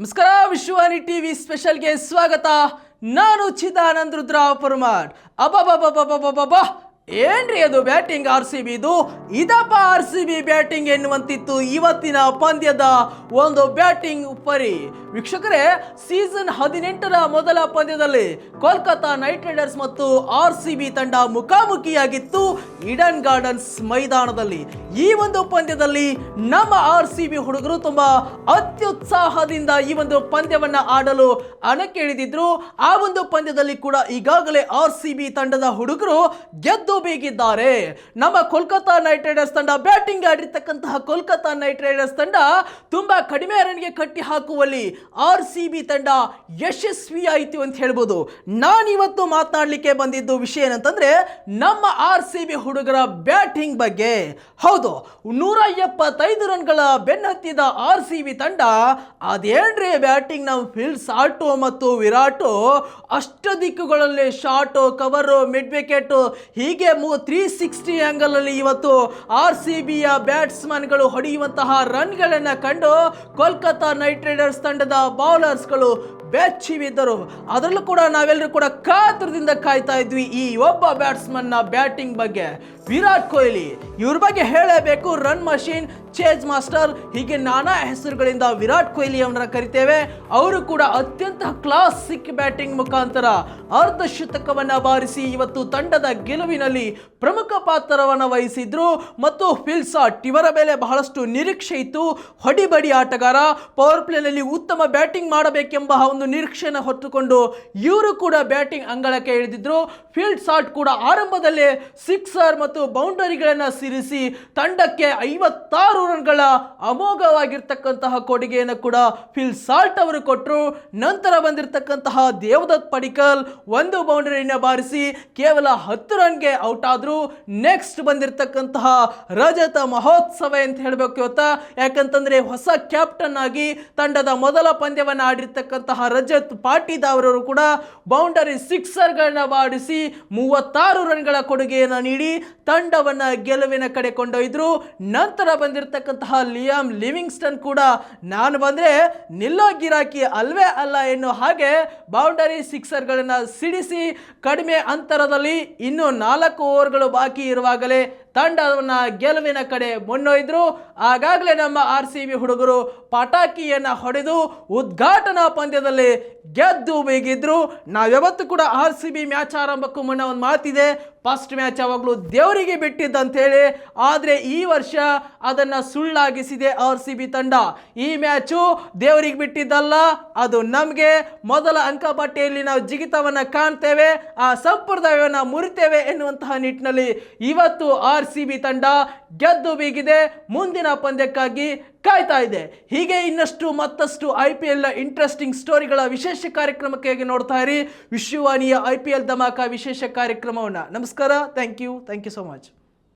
ನಮಸ್ಕಾರ ವಿಶ್ವಾನಿ ಟಿವಿ ಸ್ಪೆಷಲ್ಗೆ ಸ್ವಾಗತ. ನಾನು ಚಿದಾನಂದ್ ರುದ್ರಾವ್ ಪರಮಾರ್. ಅಬ್ಬಬ್ಬಬ್ಬಬ್ಬಬ್ಬಬ್ಬ ಏನ್ರಿ ಅದು ಬ್ಯಾಟಿಂಗ್ RCB ಇದಪ್ಪ RCB ಬ್ಯಾಟಿಂಗ್ ಎನ್ನುವಂತಿತ್ತು ಇವತ್ತಿನ ಪಂದ್ಯದ ಒಂದು ಬ್ಯಾಟಿಂಗ್ ಪರಿ. ವೀಕ್ಷಕರೇ, ಸೀಸನ್ 18ರ ಮೊದಲ ಪಂದ್ಯದಲ್ಲಿ ಕೋಲ್ಕತಾ ನೈಟ್ ರೈಡರ್ಸ್ ಮತ್ತು RCB ತಂಡ ಮುಖಾಮುಖಿಯಾಗಿತ್ತು ಈಡನ್ ಗಾರ್ಡನ್ಸ್ ಮೈದಾನದಲ್ಲಿ. ಈ ಒಂದು ಪಂದ್ಯದಲ್ಲಿ ನಮ್ಮ RCB ಹುಡುಗರು ತುಂಬಾ ಅತ್ಯುತ್ಸಾಹದಿಂದ ಈ ಒಂದು ಪಂದ್ಯವನ್ನ ಆಡಲು ಅಣಕಿಳಿದಿದ್ರು. ಆ ಒಂದು ಪಂದ್ಯದಲ್ಲಿ ಕೂಡ ಈಗಾಗಲೇ RCB ತಂಡದ ಹುಡುಗರು ಗೆದ್ದು ಬೀಗಿದ್ದಾರೆ. ನಮ್ಮ ಕೋಲ್ಕತಾ ನೈಟ್ ರೈಡರ್ಸ್ ತಂಡ ಬ್ಯಾಟಿಂಗ್ ಆಡಿರ್ತಕ್ಕಂತಹ ಕೋಲ್ಕತಾ ನೈಟ್ ರೈಡರ್ಸ್ ತಂಡ ತುಂಬಾ ಕಡಿಮೆ ರನ್ಗೆ ಕಟ್ಟಿ ಹಾಕುವಲ್ಲಿ RCB ತಂಡ ಯಶಸ್ವಿ ಆಯಿತು ಅಂತ ಹೇಳ್ಬೋದು. ನಾನಿವತ್ತು ಮಾತನಾಡಲಿಕ್ಕೆ ಬಂದಿದ್ದು ವಿಷಯ ಏನಂತಂದ್ರೆ ನಮ್ಮ RCB ಹುಡುಗರ ಬ್ಯಾಟಿಂಗ್ ಬಗ್ಗೆ. ಹೌದು, 175 ರನ್ಗಳ ಬೆನ್ನತ್ತಿದ RCB ತಂಡ ಅದೇನ್ರಿ ಬ್ಯಾಟಿಂಗ್ ನಮ್ಮ ಫಿಲ್ ಸಾಲ್ಟು ಮತ್ತು ವಿರಾಟು ಅಷ್ಟ ದಿಕ್ಕುಗಳಲ್ಲಿ ಶಾಟು, ಕವರು, ಮಿಡ್ ವಿಕೆಟ್ ಹೀಗೆ 360 ಆಂಗಲ್ ಅಲ್ಲಿ ಇವತ್ತು RCBಯ ಬ್ಯಾಟ್ಸ್ಮನ್ಗಳು ಹೊಡೆಯುವಂತಹ ರನ್ಗಳನ್ನು ಕಂಡು ಕೋಲ್ಕತಾ ನೈಟ್ ರೈಡರ್ಸ್ ತಂಡದ ಬೌಲರ್ಸ್ಗಳು ಬೆಚ್ಚಿ ಬಿದ್ದರು. ಅದರಲ್ಲೂ ಕೂಡ ನಾವೆಲ್ಲರೂ ಕೂಡ ಕಾತುರದಿಂದ ಕಾಯ್ತಾ ಇದ್ವಿ ಈ ಒಬ್ಬ ಬ್ಯಾಟ್ಸ್ಮನ್ ನ ಬ್ಯಾಟಿಂಗ್ ಬಗ್ಗೆ. ವಿರಾಟ್ ಕೊಹ್ಲಿ ಇವ್ರ ಬಗ್ಗೆ ಹೇಳಬೇಕು. ರನ್ ಮಷೀನ್, ಚೇಜ್ ಮಾಸ್ಟರ್ ಹೀಗೆ ನಾನಾ ಹೆಸರುಗಳಿಂದ ವಿರಾಟ್ ಕೊಹ್ಲಿ ಅವರನ್ನ ಕರಿತೇವೆ. ಅವರು ಕೂಡ ಅತ್ಯಂತ ಕ್ಲಾಸಿಕ್ ಬ್ಯಾಟಿಂಗ್ ಮುಖಾಂತರ ಅರ್ಧ ಶತಕವನ್ನ ಬಾರಿಸಿ ಇವತ್ತು ತಂಡದ ಗೆಲುವಿನಲ್ಲಿ ಪ್ರಮುಖ ಪಾತ್ರವನ್ನು ವಹಿಸಿದ್ರು. ಮತ್ತು ಫಿಲ್ ಸಾಲ್ಟ್ ಇವರ ಮೇಲೆ ಬಹಳಷ್ಟು ನಿರೀಕ್ಷೆ ಇತ್ತು. ಹೊಡಿಬಡಿ ಆಟಗಾರ, ಪವರ್ ಪ್ಲೇನಲ್ಲಿ ಉತ್ತಮ ಬ್ಯಾಟಿಂಗ್ ಮಾಡಬೇಕೆಂಬ ಒಂದು ನಿರೀಕ್ಷೆಯನ್ನು ಹೊತ್ತುಕೊಂಡು ಇವರು ಕೂಡ ಬ್ಯಾಟಿಂಗ್ ಅಂಗಳಕ್ಕೆ ಇಳಿದಿದ್ರು. ಫಿಲ್ ಸಾಲ್ಟ್ ಕೂಡ ಆರಂಭದಲ್ಲೇ ಸಿಕ್ಸರ್ ಮತ್ತು ಬೌಂಡರಿಗಳನ್ನು ಸಿರಿಸಿ ತಂಡಕ್ಕೆ 56 ರನ್ಗಳ ಅಮೋಘವಾಗಿರ್ತಕ್ಕಂತಹ ಕೊಡುಗೆಯನ್ನು ಕೂಡ ಫಿಲ್ ಸಾಲ್ಟ್ ಅವರು ಕೊಟ್ಟರು. ನಂತರ ಬಂದಿರತಕ್ಕಂತಹ ದೇವದತ್ ಪಡಿಕ್ಕಲ್ ಒಂದು ಬೌಂಡರಿಯನ್ನು ಬಾರಿಸಿ ಕೇವಲ 10 ರನ್ಗೆ ಔಟ್ ಆದ್ರು. ನೆಕ್ಸ್ಟ್ ಬಂದಿರತಕ್ಕಂತಹ ರಜತ ಮಹೋತ್ಸವ ಅಂತ ಹೇಳಬೇಕು ಇವತ್ತ. ಯಾಕಂತಂದ್ರೆ ಹೊಸ ಕ್ಯಾಪ್ಟನ್ ಆಗಿ ತಂಡದ ಮೊದಲ ಪಂದ್ಯವನ್ನು ಆಡಿರ್ತಕ್ಕಂತಹ ರಜತ್ ಪಾಟೀದಾರ್ ಅವರು ಕೂಡ ಬೌಂಡರಿ ಸಿಕ್ಸರ್ಗಳನ್ನ ಬಾರಿಸಿ 36 ರನ್ಗಳ ಕೊಡುಗೆಯನ್ನು ನೀಡಿ ತಂಡವನ್ನ ಗೆಲುವಿನ ಕಡೆ ಕೊಂಡೊಯ್ದ್ರು. ನಂತರ ಬಂದಿರತಕ್ಕಂತಹ ಲಿಯಾಮ್ ಲಿವಿಂಗ್ಸ್ಟನ್ ಕೂಡ ನಾನು ಬಂದ್ರೆ ನಿಲ್ಲೋ ಗಿರಾಕಿ ಅಲ್ವೇ ಅಲ್ಲ ಎನ್ನುವ ಹಾಗೆ ಬೌಂಡರಿ ಸಿಕ್ಸರ್ಗಳನ್ನ ಸಿಡಿಸಿ ಕಡಿಮೆ ಅಂತರದಲ್ಲಿ ಇನ್ನು 4 ಓವರ್ಗಳು ಬಾಕಿ ಇರುವಾಗಲೇ ತಂಡವನ್ನ ಗೆಲುವಿನ ಕಡೆ ಮುನ್ನೊಯ್ದ್ರು. ಆಗಾಗಲೇ ನಮ್ಮ RCB ಹುಡುಗರು ಪಟಾಕಿಯನ್ನ ಹೊಡೆದು ಉದ್ಘಾಟನಾ ಪಂದ್ಯದಲ್ಲಿ ಗೆದ್ದು ಬೀಗಿದ್ರು. ನಾವ್ಯಾವತ್ತು ಕೂಡ RCB ಮ್ಯಾಚ್ ಆರಂಭಕ್ಕೂ ಮುನ್ನ ಒಂದು ಮಾತಿದೆ, ಫಸ್ಟ್ ಮ್ಯಾಚ್ ಯಾವಾಗಲೂ ದೇವರಿಗೆ ಬಿಟ್ಟಿದ್ದಂತೇಳಿ. ಆದರೆ ಈ ವರ್ಷ ಅದನ್ನ ಸುಳ್ಳಾಗಿಸಿದೆ RCB ತಂಡ. ಈ ಮ್ಯಾಚು ದೇವರಿಗೆ ಬಿಟ್ಟಿದ್ದಲ್ಲ, ಅದು ನಮಗೆ ಮೊದಲ ಅಂಕಪಟ್ಟಿಯಲ್ಲಿ ನಾವು ಜಿಗಿತವನ್ನ ಕಾಣ್ತೇವೆ, ಆ ಸಂಪ್ರದಾಯವನ್ನು ಮುರಿತೇವೆ ಎನ್ನುವಂತಹ ನಿಟ್ಟಿನಲ್ಲಿ ಇವತ್ತು RCB ತಂಡ ಗೆದ್ದು ಬೀಗಿದೆ. ಮುಂದಿನ ಪಂದ್ಯಕ್ಕಾಗಿ ಕಾಯ್ತಾ ಇದೆ. ಹೀಗೆ ಇನ್ನಷ್ಟು ಮತ್ತಷ್ಟು IPL ಇಂಟ್ರೆಸ್ಟಿಂಗ್ ಸ್ಟೋರಿಗಳ ವಿಶೇಷ ಕಾರ್ಯಕ್ರಮಕ್ಕೆ ನೋಡ್ತಾ ಇರಿ ವಿಶ್ವವಾಣಿಯ IPL ಧಮಾಕ ವಿಶೇಷ ಕಾರ್ಯಕ್ರಮವನ್ನು. ನಮಸ್ಕಾರ, ಥ್ಯಾಂಕ್ ಯು ಸೋ ಮಚ್.